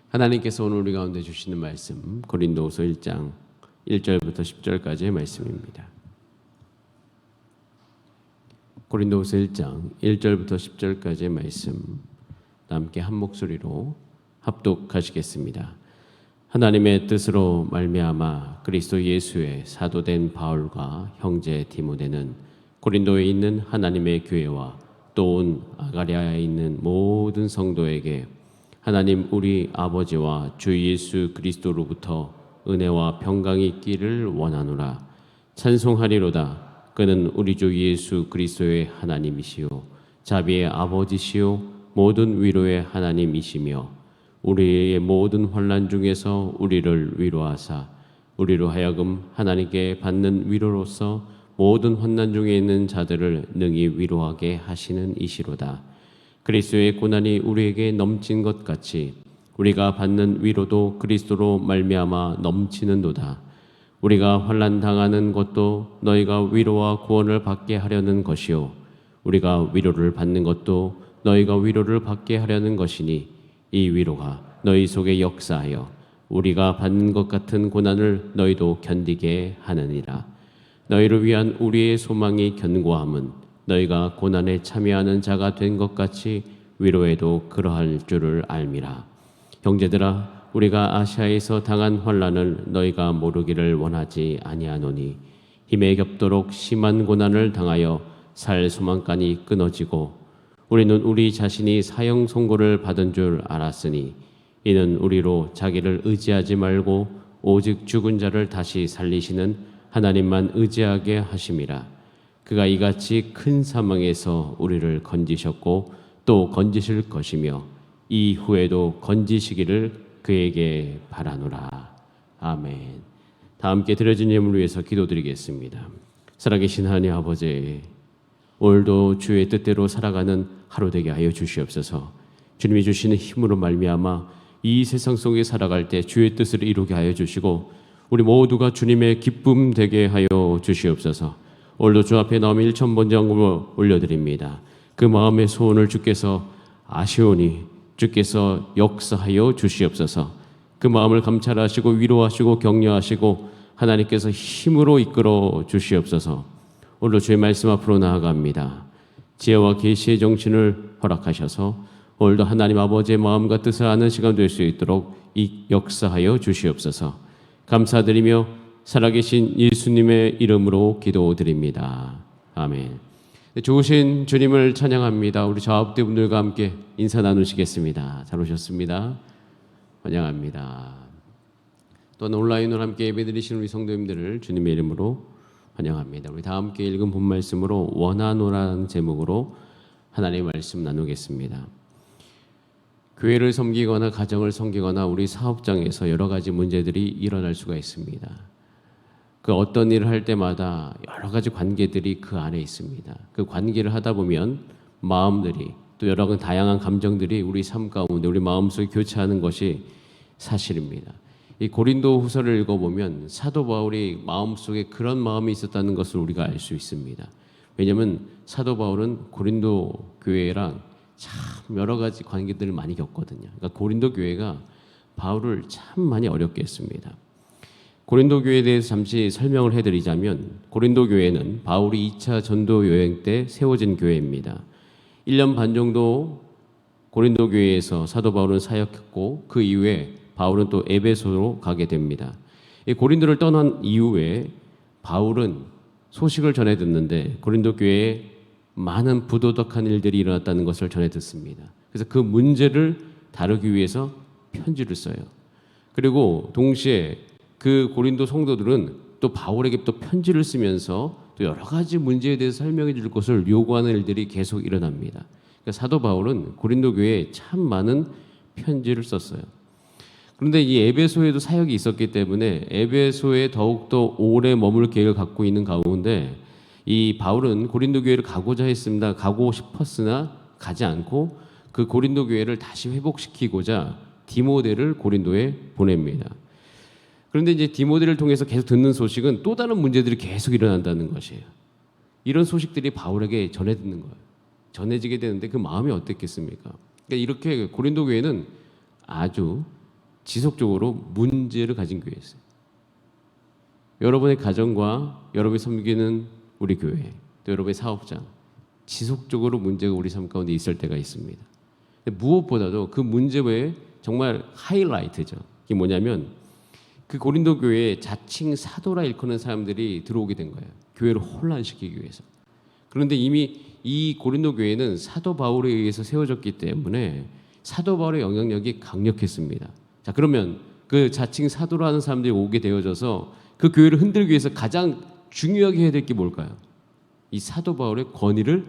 하나님께서 오늘 우리 가운데 주시는 말씀 고린도후서 1장 1절부터 10절까지의 말씀입니다. 고린도후서 1장 1절부터 10절까지의 말씀 함께 한 목소리로 합독하시겠습니다. 하나님의 뜻으로 말미암아 그리스도 예수의 사도된 바울과 형제 디모데는 고린도에 있는 하나님의 교회와 또 온 아가랴에 있는 모든 성도에게 하나님 우리 아버지와 주 예수 그리스도로부터 은혜와 평강이 있기를 원하노라. 찬송하리로다. 그는 우리 주 예수 그리스도의 하나님이시요 자비의 아버지시요 모든 위로의 하나님이시며 우리의 모든 환난 중에서 우리를 위로하사 우리로 하여금 하나님께 받는 위로로서 모든 환난 중에 있는 자들을 능히 위로하게 하시는 이시로다. 그리스도의 고난이 우리에게 넘친 것 같이 우리가 받는 위로도 그리스도로 말미암아 넘치는도다. 우리가 환난 당하는 것도 너희가 위로와 구원을 받게 하려는 것이요 우리가 위로를 받는 것도 너희가 위로를 받게 하려는 것이니 이 위로가 너희 속에 역사하여 우리가 받는 것 같은 고난을 너희도 견디게 하느니라. 너희를 위한 우리의 소망이 견고함은 너희가 고난에 참여하는 자가 된 것 같이 위로에도 그러할 줄을 알미라. 형제들아, 우리가 아시아에서 당한 환난을 너희가 모르기를 원하지 아니하노니 힘에 겹도록 심한 고난을 당하여 살 소망까지 끊어지고 우리는 우리 자신이 사형 선고를 받은 줄 알았으니 이는 우리로 자기를 의지하지 말고 오직 죽은 자를 다시 살리시는 하나님만 의지하게 하심이라. 그가 이같이 큰 사망에서 우리를 건지셨고 또 건지실 것이며 이후에도 건지시기를 그에게 바라노라. 아멘. 다 함께 드려진 예물을 위해서 기도드리겠습니다. 살아계신 하나님 아버지, 오늘도 주의 뜻대로 살아가는 하루 되게 하여 주시옵소서. 주님이 주시는 힘으로 말미암아 이 세상 속에 살아갈 때 주의 뜻을 이루게 하여 주시고 우리 모두가 주님의 기쁨 되게 하여 주시옵소서. 오늘도 주 앞에 나오며 1,000번장금을 올려드립니다. 그 마음의 소원을 주께서 아시오니 주께서 역사하여 주시옵소서. 그 마음을 감찰하시고 위로하시고 격려하시고 하나님께서 힘으로 이끌어 주시옵소서. 오늘도 주의 말씀 앞으로 나아갑니다. 지혜와 계시의 정신을 허락하셔서 오늘도 하나님 아버지의 마음과 뜻을 아는 시간 될 수 있도록 역사하여 주시옵소서. 감사드리며 살아계신 예수님의 이름으로 기도드립니다. 아멘. 좋으신 주님을 찬양합니다. 우리 좌업대분들과 함께 인사 나누시겠습니다. 잘 오셨습니다. 환영합니다. 또한 온라인으로 함께 예배드리시는 우리 성도님들을 주님의 이름으로 환영합니다. 우리 다 함께 읽은 본 말씀으로 원하노라는 제목으로 하나님의 말씀 나누겠습니다. 교회를 섬기거나 가정을 섬기거나 우리 사업장에서 여러 가지 문제들이 일어날 수가 있습니다. 그 어떤 일을 할 때마다 여러 가지 관계들이 그 안에 있습니다. 그 관계를 하다 보면 마음들이 또 여러 가지 다양한 감정들이 우리 삶 가운데 우리 마음속에 교차하는 것이 사실입니다. 이 고린도 후서를 읽어보면 사도 바울이 마음속에 그런 마음이 있었다는 것을 우리가 알 수 있습니다. 왜냐하면 사도 바울은 고린도 교회랑 참 여러 가지 관계들을 많이 겪거든요. 그러니까 고린도 교회가 바울을 참 많이 어렵게 했습니다. 고린도 교회에 대해서 잠시 설명을 해드리자면 고린도 교회는 바울이 2차 전도 여행 때 세워진 교회입니다. 1년 반 정도 고린도 교회에서 사도 바울은 사역했고 그 이후에 바울은 또 에베소로 가게 됩니다. 이 고린도를 떠난 이후에 바울은 소식을 전해 듣는데 고린도 교회에 많은 부도덕한 일들이 일어났다는 것을 전해 듣습니다. 그래서 그 문제를 다루기 위해서 편지를 써요. 그리고 동시에 그 고린도 성도들은 또 바울에게 또 편지를 쓰면서 또 여러 가지 문제에 대해서 설명해 줄 것을 요구하는 일들이 계속 일어납니다. 그러니까 사도 바울은 고린도 교회에 참 많은 편지를 썼어요. 그런데 이 에베소에도 사역이 있었기 때문에 에베소에 더욱더 오래 머물 계획을 갖고 있는 가운데 이 바울은 고린도 교회를 가고자 했습니다. 가고 싶었으나 가지 않고 그 고린도 교회를 다시 회복시키고자 디모데를 고린도에 보냅니다. 그런데 이제 디모데를 통해서 계속 듣는 소식은 또 다른 문제들이 계속 일어난다는 것이에요. 이런 소식들이 바울에게 전해 듣는 거예요. 전해지게 되는데 그 마음이 어땠겠습니까? 그러니까 이렇게 고린도 교회는 아주 지속적으로 문제를 가진 교회였어요. 여러분의 가정과 여러분이 섬기는 우리 교회, 또 여러분의 사업장, 지속적으로 문제가 우리 삶 가운데 있을 때가 있습니다. 무엇보다도 그 문제 외에 정말 하이라이트죠. 이게 뭐냐면 그 고린도 교회에 자칭 사도라 일컫는 사람들이 들어오게 된 거예요. 교회를 혼란시키기 위해서. 그런데 이미 이 고린도 교회는 사도 바울에 의해서 세워졌기 때문에 사도 바울의 영향력이 강력했습니다. 자, 그러면 그 자칭 사도라는 사람들이 오게 되어져서 그 교회를 흔들기 위해서 가장 중요하게 해야 될 게 뭘까요? 이 사도 바울의 권위를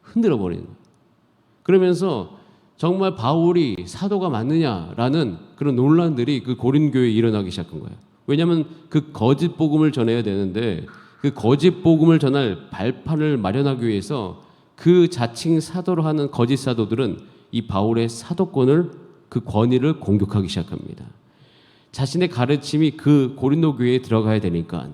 흔들어 버리는 거예요. 그러면서 정말 바울이 사도가 맞느냐라는 그런 논란들이 그 고린 교회에 일어나기 시작한 거예요. 왜냐하면 그 거짓 복음을 전해야 되는데 그 거짓 복음을 전할 발판을 마련하기 위해서 그 자칭 사도로 하는 거짓 사도들은 이 바울의 사도권을 그 권위를 공격하기 시작합니다. 자신의 가르침이 그 고린도 교회에 들어가야 되니까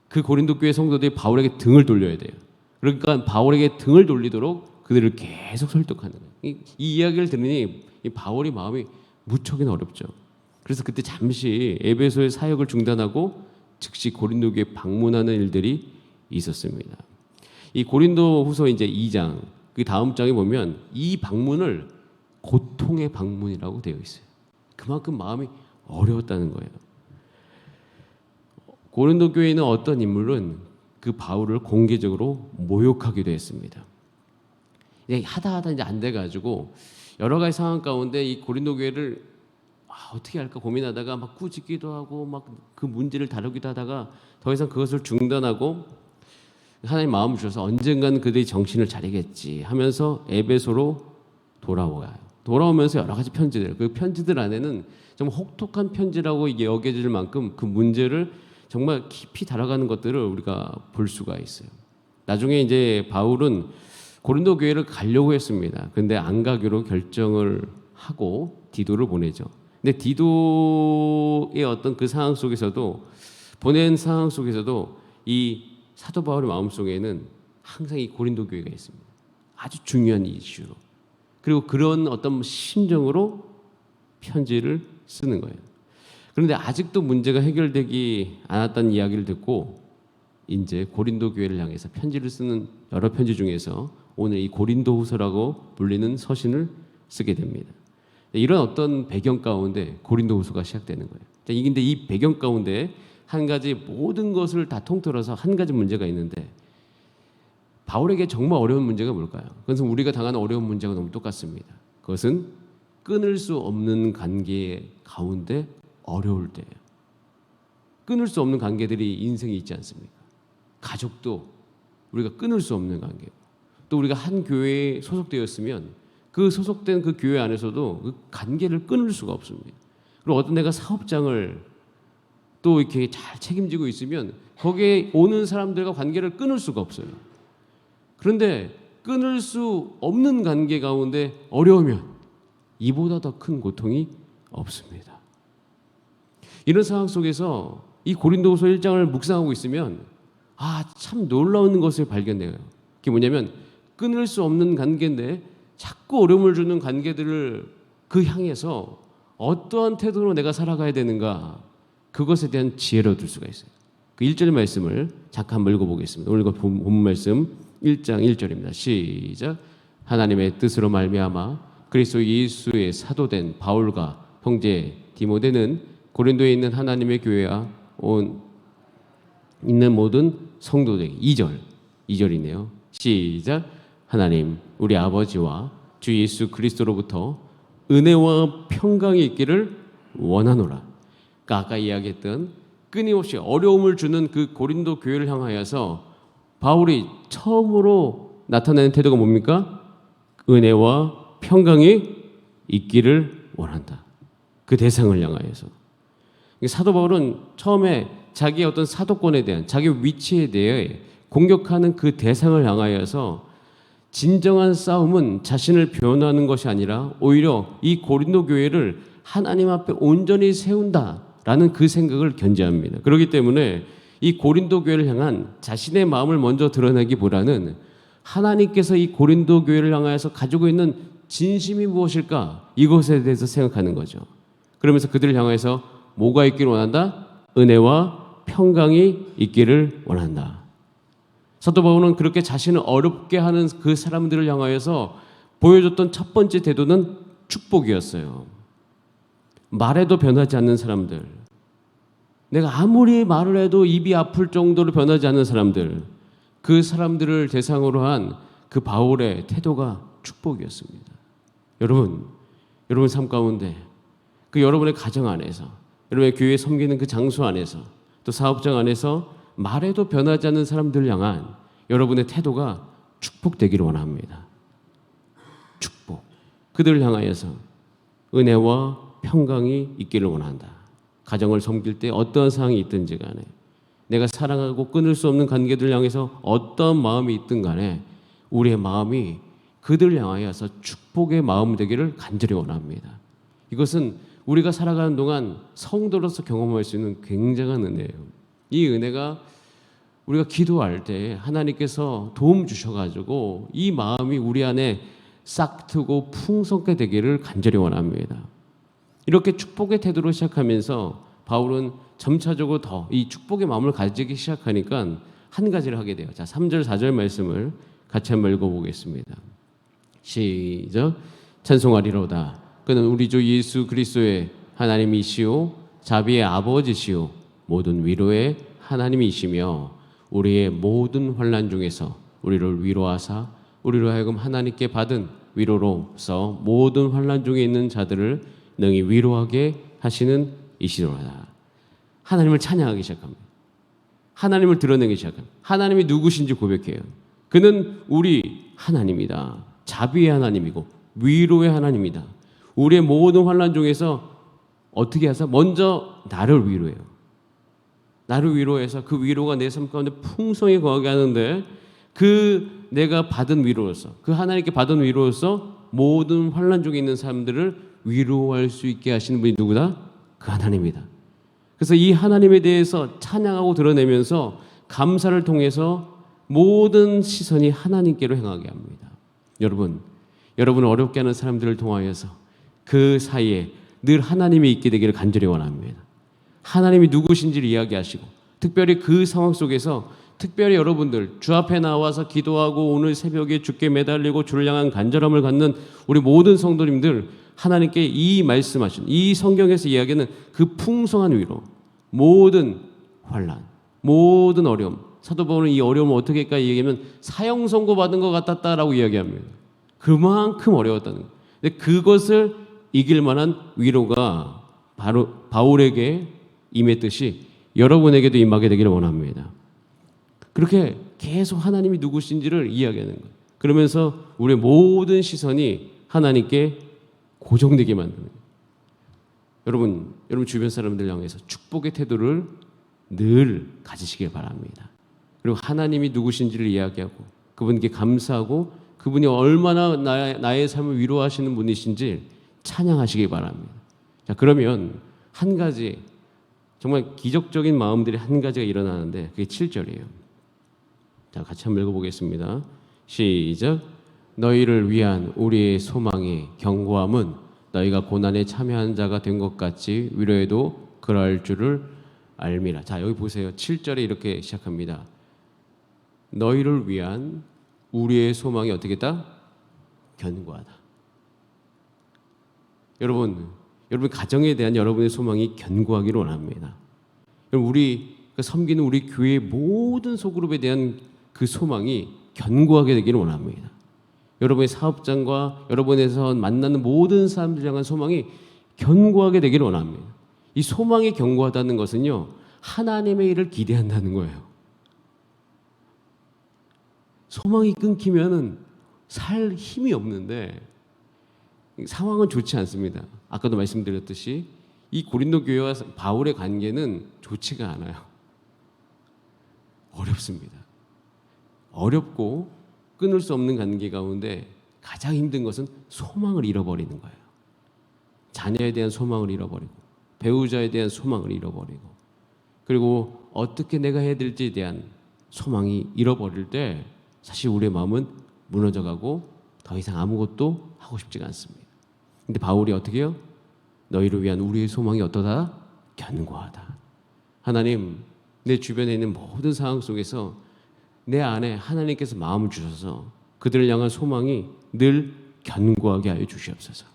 그 고린도 교회 성도들이 바울에게 등을 돌려야 돼요. 그러니까 바울에게 등을 돌리도록 그들을 계속 설득하는 거예요. 이 이야기를 들으니 이 바울이 마음이 무척이나 어렵죠. 그래서 그때 잠시 에베소의 사역을 중단하고 즉시 고린도 교회에 방문하는 일들이 있었습니다. 이 고린도후서 이제 2장 그 다음 장에 보면 이 방문을 고통의 방문이라고 되어 있어요. 그만큼 마음이 어려웠다는 거예요. 고린도 교회에 있는 어떤 인물은 그 바울을 공개적으로 모욕하기도 했습니다. 하다 이제 안 돼가지고 여러 가지 상황 가운데 이 고린도 교회를 어떻게 할까 고민하다가 막 꾸짖기도 하고 막 그 문제를 다루기도 하다가 더 이상 그것을 중단하고 하나님 마음을 주셔서 언젠간 그들이 정신을 차리겠지 하면서 에베소로 돌아와요. 돌아오면서 여러 가지 편지들, 그 편지들 안에는 정말 혹독한 편지라고 이게 여겨질 만큼 그 문제를 정말 깊이 달아가는 것들을 우리가 볼 수가 있어요. 나중에 이제 바울은 고린도 교회를 가려고 했습니다. 근데 안 가기로 결정을 하고 디도를 보내죠. 근데 디도의 어떤 그 상황 속에서도 보낸 상황 속에서도 이 사도 바울의 마음속에는 항상 이 고린도 교회가 있습니다. 아주 중요한 이슈로. 그리고 그런 어떤 심정으로 편지를 쓰는 거예요. 그런데 아직도 문제가 해결되지 않았다는 이야기를 듣고 이제 고린도 교회를 향해서 편지를 쓰는 여러 편지 중에서 오늘 이 고린도후서라고 불리는 서신을 쓰게 됩니다. 이런 어떤 배경 가운데 고린도후서가 시작되는 거예요. 근데 이 배경 가운데 한 가지 모든 것을 다 통틀어서 한 가지 문제가 있는데 바울에게 정말 어려운 문제가 뭘까요? 그것은 우리가 당하는 어려운 문제가 너무 똑같습니다. 그것은 끊을 수 없는 관계 가운데 어려울 때예요. 끊을 수 없는 관계들이 인생에 있지 않습니까? 가족도 우리가 끊을 수 없는 관계고 또 우리가 한 교회에 소속되었으면 그 소속된 그 교회 안에서도 그 관계를 끊을 수가 없습니다. 그리고 어떤 내가 사업장을 또 이렇게 잘 책임지고 있으면 거기에 오는 사람들과 관계를 끊을 수가 없어요. 그런데 끊을 수 없는 관계 가운데 어려우면 이보다 더 큰 고통이 없습니다. 이런 상황 속에서 이 고린도후서 1장을 묵상하고 있으면 참 놀라운 것을 발견해요. 그게 뭐냐면 끊을 수 없는 관계인데 자꾸 어려움을 주는 관계들을 그 향해서 어떠한 태도로 내가 살아가야 되는가 그것에 대한 지혜를 얻을 수가 있어요. 그 1절 말씀을 잠깐 한번 읽어보겠습니다. 오늘 본문 말씀 1장 1절입니다. 시작. 하나님의 뜻으로 말미암아 그리스도 예수의 사도된 바울과 형제 디모데는 고린도에 있는 하나님의 교회와 있는 모든 성도들에게 2절이네요. 시작. 하나님 우리 아버지와 주 예수 그리스도로부터 은혜와 평강이 있기를 원하노라. 그러니까 아까 이야기했던 끊임없이 어려움을 주는 그 고린도 교회를 향하여서 바울이 처음으로 나타내는 태도가 뭡니까? 은혜와 평강이 있기를 원한다. 그 대상을 향하여서. 사도 바울은 처음에 자기의 어떤 사도권에 대한 자기 위치에 대해 공격하는 그 대상을 향하여서 진정한 싸움은 자신을 변호하는 것이 아니라 오히려 이 고린도 교회를 하나님 앞에 온전히 세운다라는 그 생각을 견지합니다. 그렇기 때문에 이 고린도 교회를 향한 자신의 마음을 먼저 드러내기보다는 하나님께서 이 고린도 교회를 향하여서 가지고 있는 진심이 무엇일까? 이것에 대해서 생각하는 거죠. 그러면서 그들을 향해서 뭐가 있기를 원한다? 은혜와 평강이 있기를 원한다. 사도 바울은 그렇게 자신을 어렵게 하는 그 사람들을 향하여서 보여줬던 첫 번째 태도는 축복이었어요. 말해도 변하지 않는 사람들, 내가 아무리 말을 해도 입이 아플 정도로 변하지 않는 사람들, 그 사람들을 대상으로 한 그 바울의 태도가 축복이었습니다. 여러분 삶 가운데 그 여러분의 가정 안에서, 여러분의 교회에 섬기는 그 장소 안에서, 또 사업장 안에서 말해도 변하지 않는 사람들을 향한 여러분의 태도가 축복되기를 원합니다. 축복. 그들을 향하여서 은혜와 평강이 있기를 원한다. 가정을 섬길 때 어떠한 상황이 있든지 간에, 내가 사랑하고 끊을 수 없는 관계들을 향해서 어떤 마음이 있든 간에 우리의 마음이 그들을 향하여서 축복의 마음 되기를 간절히 원합니다. 이것은 우리가 살아가는 동안 성도로서 경험할 수 있는 굉장한 은혜예요. 이 은혜가 우리가 기도할 때 하나님께서 도움 주셔가지고 이 마음이 우리 안에 싹트고 풍성하게 되기를 간절히 원합니다. 이렇게 축복의 태도로 시작하면서 바울은 점차적으로 더 이 축복의 마음을 가지기 시작하니까 한 가지를 하게 돼요. 자, 3절 4절 말씀을 같이 한번 읽어보겠습니다. 시작. 찬송하리로다. 그는 우리 주 예수 그리스도의 하나님이시오 자비의 아버지시오 모든 위로의 하나님이시며 우리의 모든 환난 중에서 우리를 위로하사 우리로 하여금 하나님께 받은 위로로서 모든 환난 중에 있는 자들을 능히 위로하게 하시는 이시로다. 하나님을 찬양하기 시작합니다. 하나님을 드러내기 시작합니다. 하나님이 누구신지 고백해요. 그는 우리 하나님이다. 자비의 하나님이고 위로의 하나님이다. 우리의 모든 환난 중에서 어떻게 하사? 먼저 나를 위로해요. 나를 위로해서 그 위로가 내 삶 가운데 풍성히 거하게 하는데, 그 내가 받은 위로로서, 그 하나님께 받은 위로로서 모든 환난 중에 있는 사람들을 위로할 수 있게 하시는 분이 누구다? 그 하나님이다. 그래서 이 하나님에 대해서 찬양하고 드러내면서 감사를 통해서 모든 시선이 하나님께로 향하게 합니다. 여러분을 어렵게 하는 사람들을 통하여서 그 사이에 늘 하나님이 있게 되기를 간절히 원합니다. 하나님이 누구신지를 이야기하시고, 특별히 그 상황 속에서 특별히 여러분들 주 앞에 나와서 기도하고 오늘 새벽에 주께 매달리고 주를 향한 간절함을 갖는 우리 모든 성도님들, 하나님께 이 말씀하신 이 성경에서 이야기하는 그 풍성한 위로, 모든 환난, 모든 어려움, 사도 바울은 이 어려움을 어떻게 할까 얘기하면 사형 선고 받은 것 같았다라고 이야기합니다. 그만큼 어려웠다는 거예요. 근데 그것을 이길 만한 위로가 바로 바울에게 임했듯이 여러분에게도 임하게 되기를 원합니다. 그렇게 계속 하나님이 누구신지를 이야기하는 거예요. 그러면서 우리의 모든 시선이 하나님께 고정되게 만드는 거예요. 여러분 주변 사람들 향해서 축복의 태도를 늘 가지시길 바랍니다. 그리고 하나님이 누구신지를 이야기하고 그분께 감사하고 그분이 얼마나 나의 삶을 위로하시는 분이신지 찬양하시기 바랍니다. 자, 그러면 한 가지 정말 기적적인 마음들이 한 가지가 일어나는데 그게 7절이에요. 자, 같이 한번 읽어보겠습니다. 시작. 너희를 위한 우리의 소망이 견고함은 너희가 고난에 참여한 자가 된 것 같이 위로해도 그럴 줄을 알미라. 자, 여기 보세요. 7절에 이렇게 시작합니다. 너희를 위한 우리의 소망이 어떻게 했다? 견고하다. 여러분 가정에 대한 여러분의 소망이 견고하기를 원합니다. 우리 섬기는 우리 교회의 모든 소그룹에 대한 그 소망이 견고하게 되기를 원합니다. 여러분의 사업장과 여러분에서 만나는 모든 사람들 향한 소망이 견고하게 되기를 원합니다. 이 소망이 견고하다는 것은요, 하나님의 일을 기대한다는 거예요. 소망이 끊기면은 살 힘이 없는데 상황은 좋지 않습니다. 아까도 말씀드렸듯이 이 고린도 교회와 바울의 관계는 좋지가 않아요. 어렵습니다. 어렵고 끊을 수 없는 관계 가운데 가장 힘든 것은 소망을 잃어버리는 거예요. 자녀에 대한 소망을 잃어버리고 배우자에 대한 소망을 잃어버리고 그리고 어떻게 내가 해야 될지에 대한 소망이 잃어버릴 때 사실 우리의 마음은 무너져가고 더 이상 아무것도 하고 싶지가 않습니다. 근데 바울이 어떻게 해요? 너희를 위한 우리의 소망이 어떠다? 견고하다. 하나님, 내 주변에 있는 모든 상황 속에서 내 안에 하나님께서 마음을 주셔서 그들을 향한 소망이 늘 견고하게 하여 주시옵소서.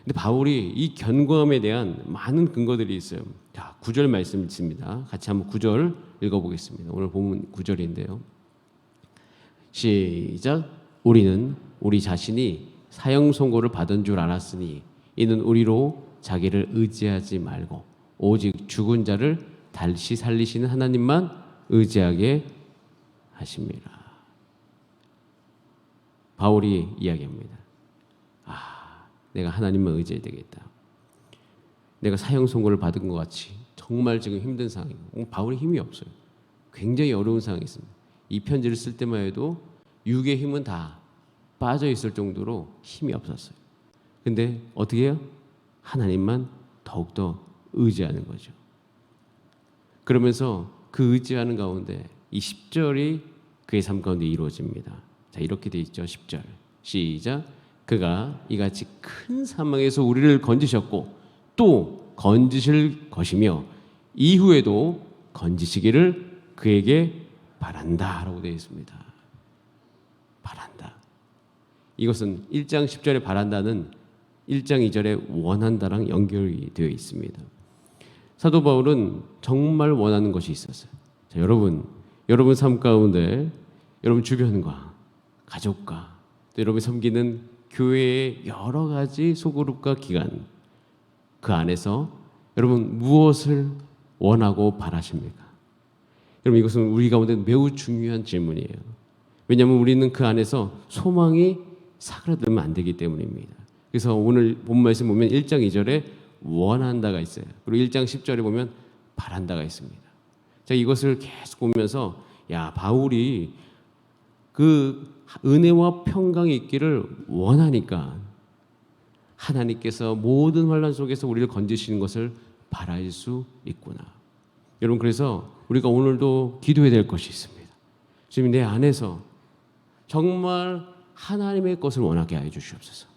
근데 바울이 이 견고함에 대한 많은 근거들이 있어요. 자, 9절 말씀 있습니다. 같이 한번 9절 읽어보겠습니다. 오늘 본문 9절인데요. 시작. 우리는 우리 자신이 사형 선고를 받은 줄 알았으니 이는 우리로 자기를 의지하지 말고 오직 죽은 자를 다시 살리시는 하나님만 의지하게 하십니다. 바울이 이야기합니다. 내가 하나님만 의지해야 되겠다. 내가 사형 선고를 받은 것 같이 정말 지금 힘든 상황이고 바울이 힘이 없어요. 굉장히 어려운 상황이 있습니다. 이 편지를 쓸 때만 해도 육의 힘은 다 빠져 있을 정도로 힘이 없었어요. 근데 어떻게 해요? 하나님만 더욱더 의지하는 거죠. 그러면서 그 의지하는 가운데 이 10절이 그의 삶 가운데 이루어집니다. 자, 이렇게 돼 있죠. 10절 시작. 그가 이같이 큰 사망에서 우리를 건지셨고 또 건지실 것이며 이후에도 건지시기를 그에게 바란다 라고 되어 있습니다. 바란다. 이것은 1장 10절에 바란다는 1장 2절에 원한다랑 연결이 되어 있습니다. 사도 바울은 정말 원하는 것이 있었어요. 자, 여러분 삶 가운데 여러분 주변과 가족과 또 여러분이 섬기는 교회의 여러 가지 소그룹과 기관 그 안에서 여러분 무엇을 원하고 바라십니까? 여러분 이것은 우리 가운데 매우 중요한 질문이에요. 왜냐하면 우리는 그 안에서 소망이 사그라들면 안 되기 때문입니다. 그래서 오늘 본 말씀 보면 1장 2절에 원한다가 있어요. 그리고 1장 10절에 보면 바란다가 있습니다. 자, 이것을 계속 보면서 바울이 그 은혜와 평강이 있기를 원하니까 하나님께서 모든 환난 속에서 우리를 건지시는 것을 바랄 수 있구나. 여러분 그래서 우리가 오늘도 기도해야 될 것이 있습니다. 주님 내 안에서 정말 하나님의 것을 원하게 하여 주시옵소서.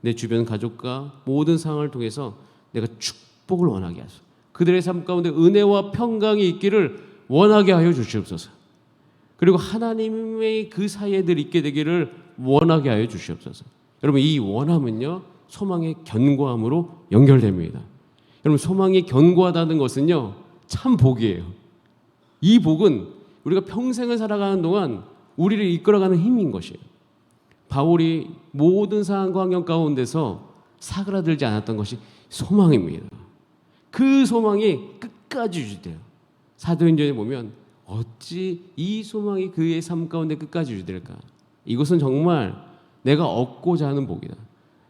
내 주변 가족과 모든 상황을 통해서 내가 축복을 원하게 하소서. 그들의 삶 가운데 은혜와 평강이 있기를 원하게 하여 주시옵소서. 그리고 하나님의 그 사이에 늘 있게 되기를 원하게 하여 주시옵소서. 여러분 이 원함은요 소망의 견고함으로 연결됩니다. 여러분 소망이 견고하다는 것은요 참 복이에요. 이 복은 우리가 평생을 살아가는 동안 우리를 이끌어가는 힘인 것이에요. 바울이 모든 상황과 환경 가운데서 사그라들지 않았던 것이 소망입니다. 그 소망이 끝까지 유지돼요. 사도행전에 보면 어찌 이 소망이 그의 삶 가운데 끝까지 유지될까? 이것은 정말 내가 얻고자 하는 복이다.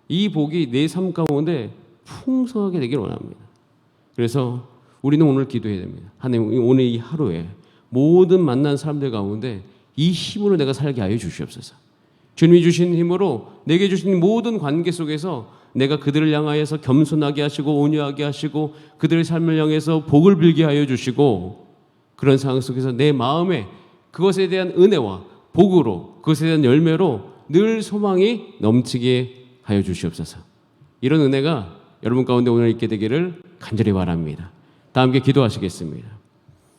이 복이 내 삶 가운데 풍성하게 되길 원합니다. 그래서 우리는 오늘 기도해야 됩니다. 하나님 오늘 이 하루에 모든 만난 사람들 가운데 이 힘으로 내가 살게 하여 주시옵소서. 주님이 주신 힘으로 내게 주신 모든 관계 속에서 내가 그들을 향하여서 겸손하게 하시고 온유하게 하시고 그들의 삶을 향해서 복을 빌게 하여 주시고 그런 상황 속에서 내 마음에 그것에 대한 은혜와 복으로 그것에 대한 열매로 늘 소망이 넘치게 하여 주시옵소서. 이런 은혜가 여러분 가운데 오늘 있게 되기를 간절히 바랍니다. 다 함께 기도하시겠습니다.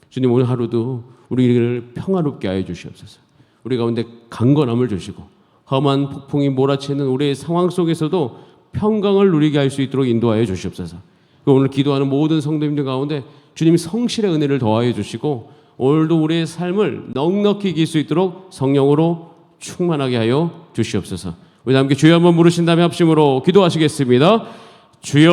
주님 오늘 하루도 우리를 평화롭게 하여 주시옵소서. 우리 가운데 강건함을 주시고 험한 폭풍이 몰아치는 우리의 상황 속에서도 평강을 누리게 할 수 있도록 인도하여 주시옵소서. 오늘 기도하는 모든 성도님들 가운데 주님이 성실의 은혜를 더하여 주시고 오늘도 우리의 삶을 넉넉히 이길 수 있도록 성령으로 충만하게 하여 주시옵소서. 우리 함께 주여 한번 부르신 다음에 합심으로 기도하시겠습니다. 주여